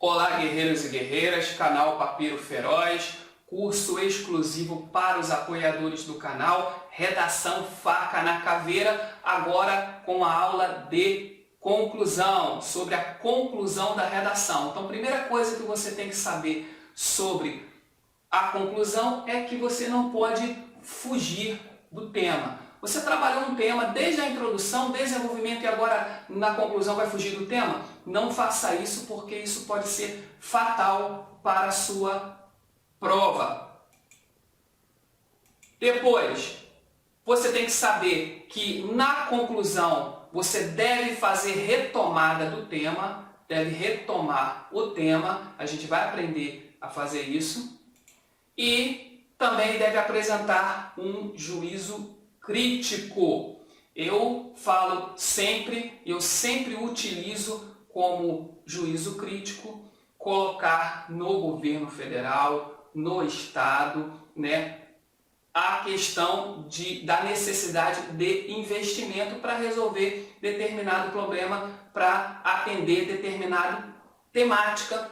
Olá, guerreiros e guerreiras, canal Papiro Feroz, curso exclusivo para os apoiadores do canal, redação Faca na Caveira, agora com a aula de conclusão, sobre a conclusão da redação. Então, a primeira coisa que você tem que saber sobre a conclusão é que você não pode fugir do tema. Você trabalhou um tema desde a introdução, desenvolvimento e agora na conclusão vai fugir do tema? Não faça isso porque isso pode ser fatal para a sua prova. Depois, você tem que saber que na conclusão você deve fazer retomada do tema, deve retomar o tema, a gente vai aprender a fazer isso, e também deve apresentar um juízo crítico. Eu falo sempre, eu sempre utilizo como juízo crítico colocar no governo federal, no estado, a questão da necessidade de investimento para resolver determinado problema, para atender determinada temática.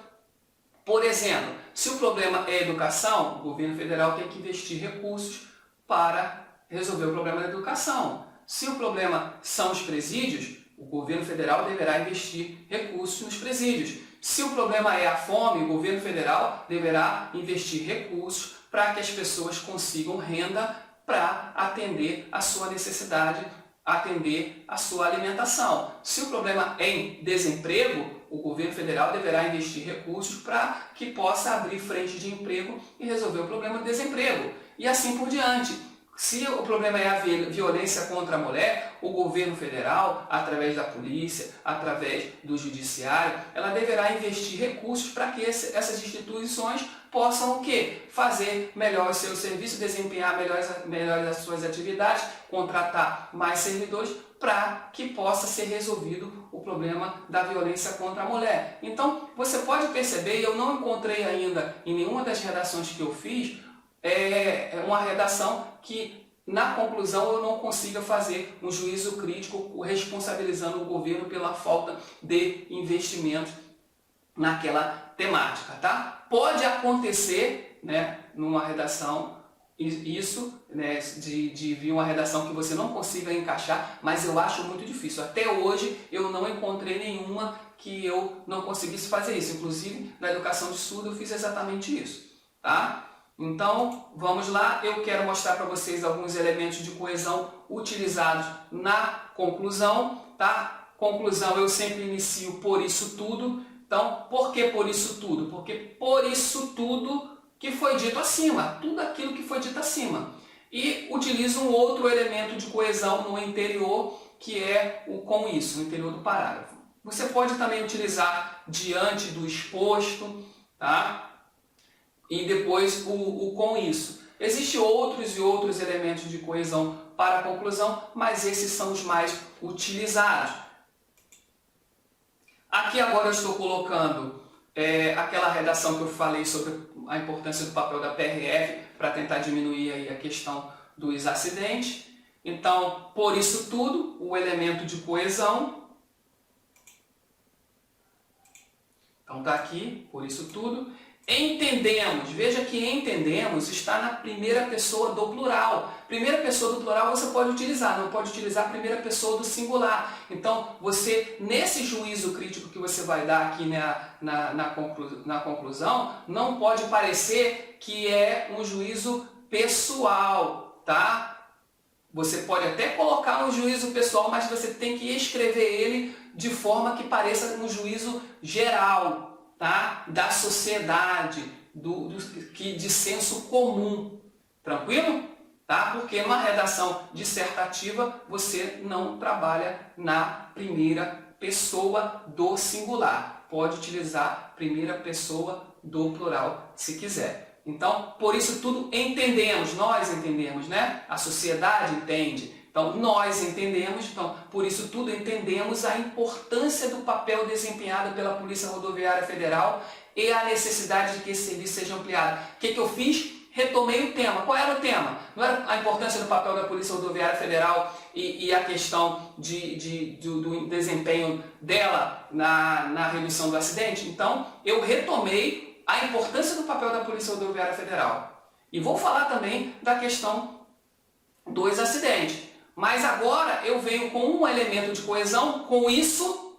Por exemplo, se o problema é educação, o governo federal tem que investir recursos para resolver o problema da educação. Se o problema são os presídios, o governo federal deverá investir recursos nos presídios. Se o problema é a fome, o governo federal deverá investir recursos para que as pessoas consigam renda para atender a sua necessidade, atender a sua alimentação. Se o problema é em desemprego, o governo federal deverá investir recursos para que possa abrir frente de emprego e resolver o problema do desemprego. E assim por diante. Se o problema é a violência contra a mulher, o governo federal, através da polícia, através do judiciário, ela deverá investir recursos para que essas instituições possam o quê? Fazer melhor o seu serviço, desempenhar melhor as suas atividades, contratar mais servidores para que possa ser resolvido o problema da violência contra a mulher. Então, você pode perceber, eu não encontrei ainda em nenhuma das redações que eu fiz, uma redação que, na conclusão, eu não consiga fazer um juízo crítico responsabilizando o governo pela falta de investimento naquela temática, tá? Pode acontecer, numa redação, isso, de vir uma redação que você não consiga encaixar, mas eu acho muito difícil. Até hoje, eu não encontrei nenhuma que eu não conseguisse fazer isso. Inclusive, na educação de surdo, eu fiz exatamente isso, tá? Então, vamos lá, eu quero mostrar para vocês alguns elementos de coesão utilizados na conclusão, tá? Conclusão eu sempre inicio por isso tudo. Então, por que por isso tudo? Porque por isso tudo que foi dito acima, tudo aquilo que foi dito acima. E utilizo um outro elemento de coesão no interior, que é o com isso, no interior do parágrafo. Você pode também utilizar diante do exposto, tá? E depois o com isso. Existem outros e outros elementos de coesão para a conclusão, mas esses são os mais utilizados. Aqui agora eu estou colocando aquela redação que eu falei sobre a importância do papel da PRF para tentar diminuir aí a questão dos acidentes. Então, por isso tudo, o elemento de coesão. Então está aqui, por isso tudo. Entendemos, veja que entendemos está na primeira pessoa do plural. Primeira pessoa do plural você pode utilizar, não pode utilizar a primeira pessoa do singular. Então, você, nesse juízo crítico que você vai dar aqui na conclusão, não pode parecer que é um juízo pessoal, tá? Você pode até colocar um juízo pessoal, mas você tem que escrever ele de forma que pareça um juízo geral, tá? Da sociedade, de senso comum. Tranquilo? Tá? Porque numa redação dissertativa você não trabalha na primeira pessoa do singular. Pode utilizar primeira pessoa do plural se quiser. Então, por isso tudo entendemos, nós entendemos, A sociedade entende. Então, nós entendemos, por isso tudo entendemos a importância do papel desempenhado pela Polícia Rodoviária Federal e a necessidade de que esse serviço seja ampliado. O que eu fiz? retomei o tema. Qual era o tema? Não era a importância do papel da Polícia Rodoviária Federal e a questão do desempenho dela na redução do acidente? Então, eu retomei a importância do papel da Polícia Rodoviária Federal. E vou falar também da questão dos acidentes. Mas agora eu venho com um elemento de coesão. Com isso,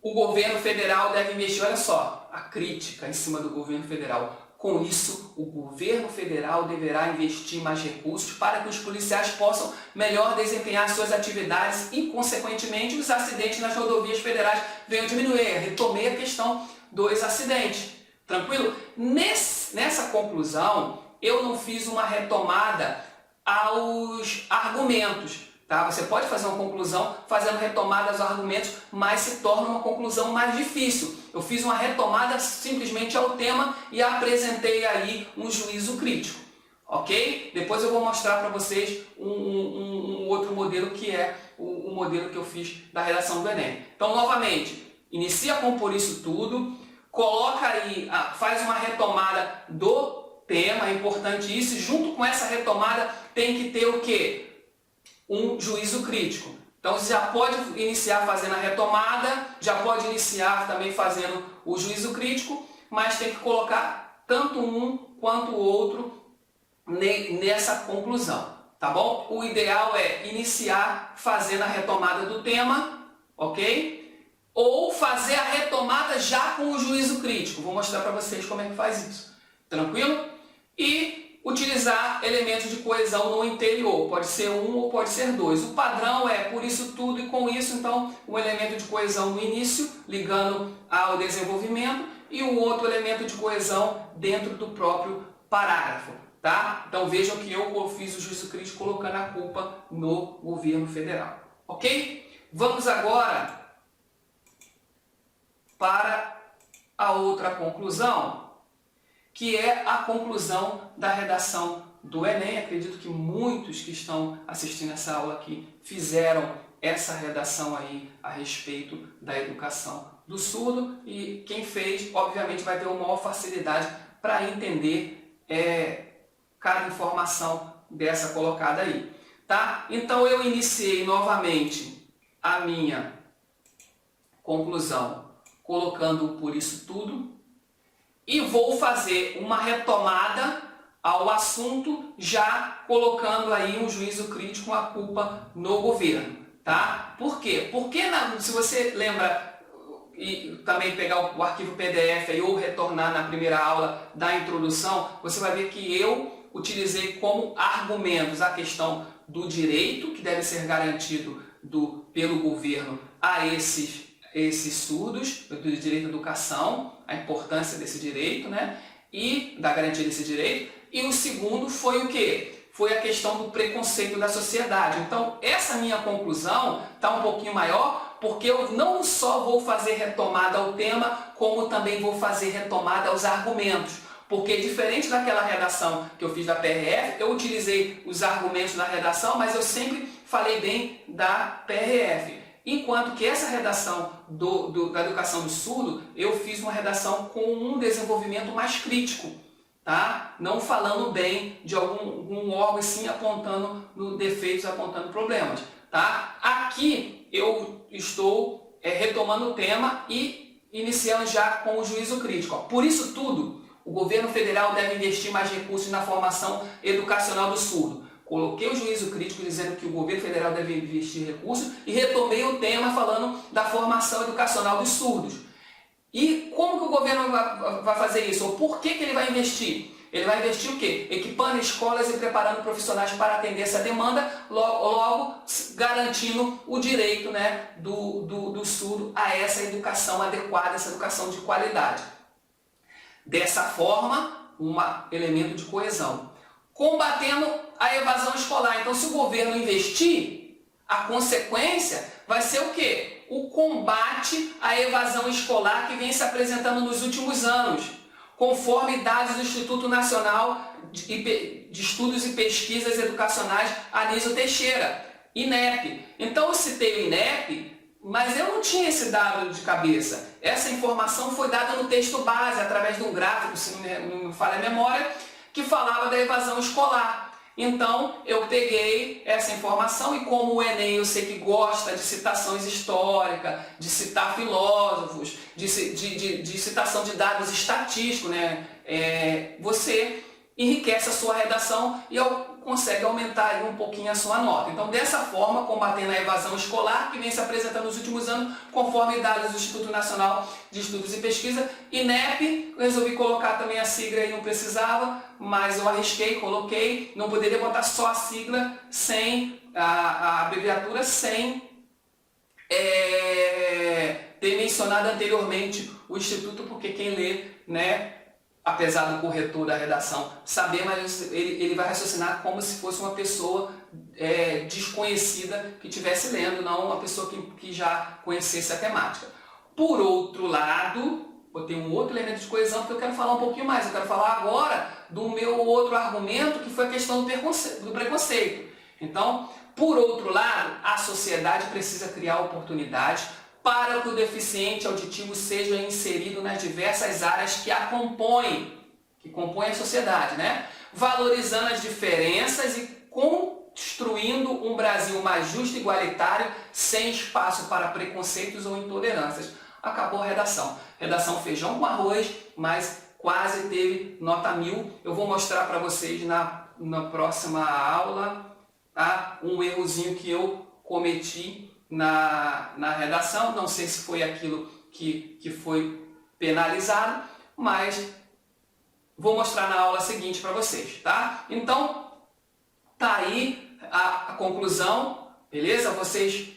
o governo federal deve investir. Olha só, a crítica em cima do governo federal. Com isso, o governo federal deverá investir mais recursos para que os policiais possam melhor desempenhar suas atividades e, consequentemente, os acidentes nas rodovias federais venham diminuir. Retomei a questão dos acidentes. Tranquilo? Nessa conclusão, eu não fiz uma retomada aos argumentos. Tá? Você pode fazer uma conclusão fazendo retomada aos argumentos, mas se torna uma conclusão mais difícil. Eu fiz uma retomada simplesmente ao tema e apresentei aí um juízo crítico. Ok? Depois eu vou mostrar para vocês um outro modelo, que é o modelo que eu fiz da redação do Enem. Então, novamente, inicia com por isso tudo, coloca aí, faz uma retomada do tema, é importante isso, e junto com essa retomada tem que ter o quê? Um juízo crítico. Então você já pode iniciar fazendo a retomada, já pode iniciar também fazendo o juízo crítico, mas tem que colocar tanto um quanto o outro nessa conclusão, tá bom? O ideal é iniciar fazendo a retomada do tema, ok? Ou fazer a retomada já com o juízo crítico. Vou mostrar para vocês como é que faz isso. Tranquilo? E utilizar elementos de coesão no interior. Pode ser um ou pode ser dois. O padrão é por isso tudo e com isso, então, um elemento de coesão no início, ligando ao desenvolvimento, e um outro elemento de coesão dentro do próprio parágrafo. Tá? Então vejam que eu fiz o juízo crítico colocando a culpa no governo federal. Ok? Vamos agora para a outra conclusão, que é a conclusão da redação do Enem. Acredito que muitos que estão assistindo essa aula aqui fizeram essa redação aí a respeito da educação do surdo, e quem fez, obviamente, vai ter uma maior facilidade para entender cada informação dessa colocada aí. Tá? Então eu iniciei novamente a minha conclusão colocando por isso tudo, e vou fazer uma retomada ao assunto, já colocando aí um juízo crítico, a culpa no governo. Tá? Por quê? Porque se você lembra, e também pegar o arquivo PDF aí, ou retornar na primeira aula da introdução, você vai ver que eu utilizei como argumentos a questão do direito que deve ser garantido pelo governo a esses surdos, do direito à educação, a importância desse direito, né? E da garantia desse direito. E o segundo foi o quê? Foi a questão do preconceito da sociedade. Então, essa minha conclusão está um pouquinho maior, porque eu não só vou fazer retomada ao tema, como também vou fazer retomada aos argumentos. Porque diferente daquela redação que eu fiz da PRF, eu utilizei os argumentos da redação, mas eu sempre falei bem da PRF. Enquanto que essa redação da educação do surdo, eu fiz uma redação com um desenvolvimento mais crítico, tá? Não falando bem de algum órgão, e sim apontando defeitos, apontando problemas. Tá? Aqui eu estou retomando o tema e iniciando já com o juízo crítico. Ó. Por isso tudo, o governo federal deve investir mais recursos na formação educacional do surdo. Coloquei o juízo crítico dizendo que o governo federal deve investir recursos e retomei o tema falando da formação educacional dos surdos. E como que o governo vai fazer isso? Ou por que ele vai investir? Ele vai investir o quê? Equipando escolas e preparando profissionais para atender essa demanda, logo garantindo o direito, né, do surdo a essa educação adequada, essa educação de qualidade. Dessa forma, um elemento de coesão. Combatendo a evasão escolar. Então, se o governo investir, a consequência vai ser o quê? O combate à evasão escolar que vem se apresentando nos últimos anos, conforme dados do Instituto Nacional de Estudos e Pesquisas Educacionais Anísio Teixeira, INEP. Então, eu citei o INEP, mas eu não tinha esse dado de cabeça. Essa informação foi dada no texto base, através de um gráfico, se não me falha a memória, que falava da evasão escolar. Então, eu peguei essa informação e como o Enem eu sei que gosta de citações históricas, de citar filósofos, de citação de dados estatísticos, né? Você enriquece a sua redação e consegue aumentar aí um pouquinho a sua nota. Então, dessa forma, combatendo a evasão escolar, que vem se apresentando nos últimos anos, conforme dados do Instituto Nacional de Estudos e Pesquisa, INEP, eu resolvi colocar também a sigla aí, não precisava, mas eu arrisquei, coloquei, não poderia botar só a sigla, sem a abreviatura, sem ter mencionado anteriormente o Instituto, porque quem lê, né, apesar do corretor da redação saber, mas ele vai raciocinar como se fosse uma pessoa desconhecida que estivesse lendo, não uma pessoa que já conhecesse a temática. Por outro lado, eu tenho um outro elemento de coesão que eu quero falar um pouquinho mais. Eu quero falar agora do meu outro argumento, que foi a questão do preconceito. Então, por outro lado, a sociedade precisa criar oportunidades para que o deficiente auditivo seja inserido nas diversas áreas que compõem a sociedade, né? Valorizando as diferenças e construindo um Brasil mais justo e igualitário, sem espaço para preconceitos ou intolerâncias. Acabou a redação. Redação feijão com arroz, mas quase teve nota 1000. Eu vou mostrar para vocês na próxima aula, tá? Um errozinho que eu cometi na redação, não sei se foi aquilo que foi penalizado, mas vou mostrar na aula seguinte para vocês, tá? Então, tá aí a conclusão, beleza? Vocês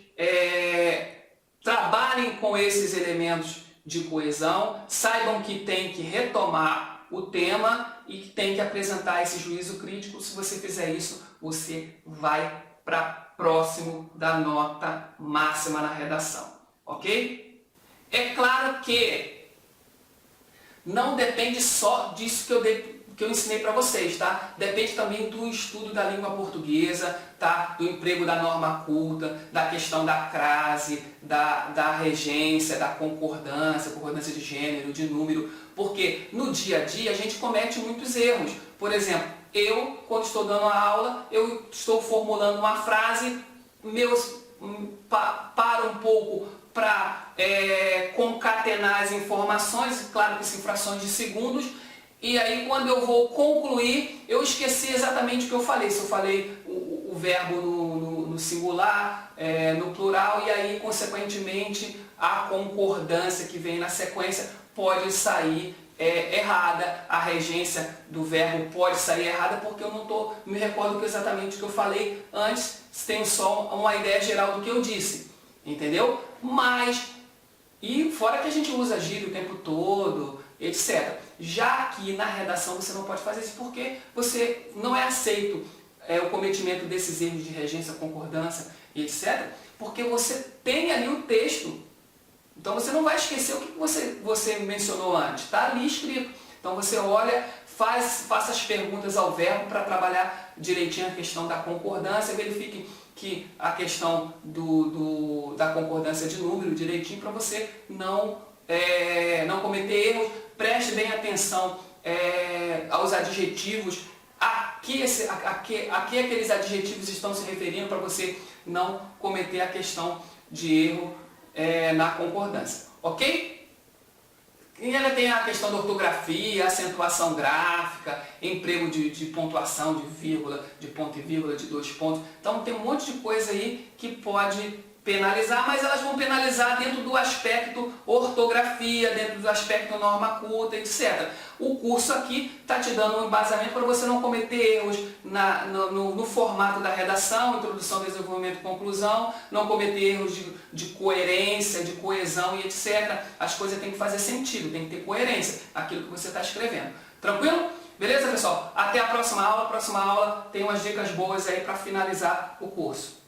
trabalhem com esses elementos de coesão, saibam que tem que retomar o tema e que tem que apresentar esse juízo crítico. Se você fizer isso, você vai para próximo da nota máxima na redação, ok? É claro que não depende só disso que eu ensinei para vocês, tá? Depende também do estudo da língua portuguesa, tá? Do emprego da norma culta, da questão da crase, da regência, da concordância de gênero, de número, porque no dia a dia a gente comete muitos erros. Por exemplo, eu, quando estou dando a aula, eu estou formulando uma frase, paro um pouco para concatenar as informações, claro que são frações de segundos, e aí quando eu vou concluir, eu esqueci exatamente o que eu falei. Se eu falei o verbo no singular, no plural, e aí consequentemente a concordância que vem na sequência pode sair errada, a regência do verbo pode sair errada, porque eu não me recordo exatamente o que eu falei antes, tenho só uma ideia geral do que eu disse, entendeu? Mas, e fora que a gente usa gíria o tempo todo, etc. Já que na redação você não pode fazer isso, porque você não é aceito o cometimento desses erros de regência, concordância, etc. Porque você tem ali o texto. Então você não vai esquecer o que você mencionou antes, está ali escrito. Então você olha, faça as perguntas ao verbo para trabalhar direitinho a questão da concordância, verifique que a questão da concordância de número direitinho para você não cometer erros. Preste bem atenção aos adjetivos, a que aqueles adjetivos estão se referindo para você não cometer a questão de erro na concordância, ok? E ainda tem a questão da ortografia, acentuação gráfica, emprego de pontuação, de vírgula, de ponto e vírgula, de 2 pontos. Então tem um monte de coisa aí que pode penalizar, mas elas vão penalizar dentro do aspecto ortografia, dentro do aspecto norma culta, etc. O curso aqui está te dando um embasamento para você não cometer erros no formato da redação, introdução, desenvolvimento e conclusão, não cometer erros de coerência, de coesão e etc. As coisas têm que fazer sentido, tem que ter coerência aquilo que você está escrevendo. Tranquilo? Beleza, pessoal? Até a próxima aula. A próxima aula tem umas dicas boas aí para finalizar o curso.